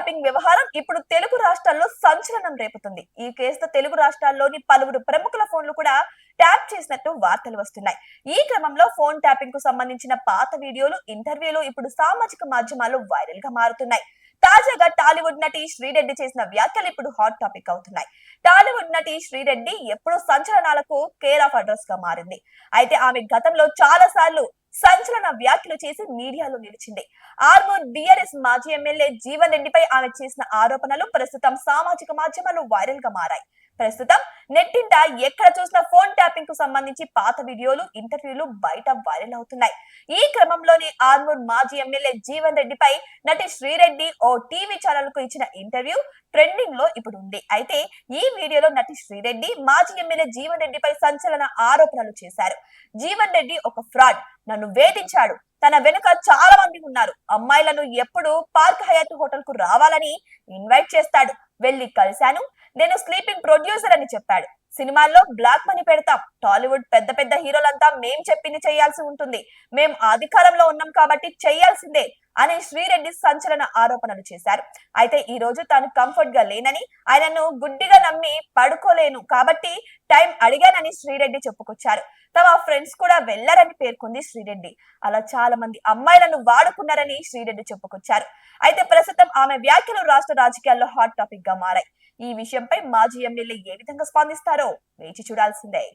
Tapping వ్యవహారం ఇప్పుడు తెలుగు రాష్ట్రాల్లో సంచలనం రేపుతుంది. ఈ కేసుతో తెలుగు రాష్ట్రాల్లోని పలువురు ప్రముఖుల ఫోన్లు కూడా ట్యాప్ చేసినట్టు వార్తలు వస్తున్నాయి. ఈ క్రమంలో ఫోన్ ట్యాపింగ్ కు సంబంధించిన పాత వీడియోలు, ఇంటర్వ్యూలు ఇప్పుడు సామాజిక మాధ్యమాల్లో వైరల్ గా మారుతున్నాయి. తాజాగా టాలీవుడ్ నటి శ్రీరెడ్డి చేసిన వ్యాఖ్యలు ఇప్పుడు హాట్ టాపిక్ అవుతున్నాయి. టాలీవుడ్ నటి శ్రీరెడ్డి ఎప్పుడూ సంచలనాలకు కేర్ ఆఫ్ అడ్రస్ గా మారింది. అయితే ఆమె గతంలో చాలా సార్లు సంచలన వ్యాఖ్యలు చేసి మీడియాలో నిలిచింది. ఆర్మూర్ బిఆర్ఎస్ మాజీ ఎమ్మెల్యే జీవన్ రెడ్డిపై ఆమె చేసిన ఆరోపణలు ప్రస్తుతం సామాజిక మాధ్యమాల్లో వైరల్ గా మారాయి. ప్రస్తుతం నెట్టింట ఎక్కడ చూసిన ఫోన్ ట్యాపింగ్ కు సంబంధించి పాత వీడియోలు, ఇంటర్వ్యూలు బయట వైరల్ అవుతున్నాయి. ఈ క్రమంలోనే ఆర్మూర్ మాజీ ఎమ్మెల్యే జీవన్ రెడ్డిపై నటి శ్రీరెడ్డి ఓ టీవీ ఛానల్ కు ఇచ్చిన ఇంటర్వ్యూ ట్రెండింగ్ లో ఇప్పుడు ఉంది. అయితే ఈ వీడియోలో నటి శ్రీరెడ్డి మాజీ ఎమ్మెల్యే జీవన్ రెడ్డిపై సంచలన ఆరోపణలు చేశారు. జీవన్ రెడ్డి ఒక ఫ్రాడ్, నన్ను వేధించాడు, తన వెనుక చాలా మంది ఉన్నారు, అమ్మాయిలను ఎప్పుడు పార్క్ హయాత్ హోటల్ కు రావాలని ఇన్వైట్ చేస్తాడు, వెళ్లి కలిశాను, నేను స్లీపింగ్ ప్రొడ్యూసర్ అని చెప్పాడు, సినిమాల్లో బ్లాక్ మనీ పెడతాం, టాలీవుడ్ పెద్ద పెద్ద హీరోలంతా మేం చెప్పింది చేయాల్సి ఉంటుంది, మేం అధికారంలో ఉన్నాం కాబట్టి చేయాల్సిందే అని శ్రీరెడ్డి సంచలన ఆరోపణలు చేశారు. అయితే ఈ రోజు తాను కంఫర్ట్ గా లేనని, ఆయనను గుడ్డిగా నమ్మి పడుకోలేను కాబట్టి టైం అడిగానని శ్రీరెడ్డి చెప్పుకొచ్చారు. తమ ఫ్రెండ్స్ కూడా వెళ్లారని పేర్కొంది శ్రీరెడ్డి. అలా చాలా మంది అమ్మాయిలను వాడుకున్నారని శ్రీరెడ్డి చెప్పుకొచ్చారు. అయితే ప్రస్తుతం ఆమె వ్యాఖ్యలు రాష్ట్ర రాజకీయాల్లో హాట్ టాపిక్ గా మారాయి. ఈ విషయంపై మాజీ ఎమ్మెల్యే ఏ విధంగా స్పందిస్తారో వేచి చూడాల్సిందే.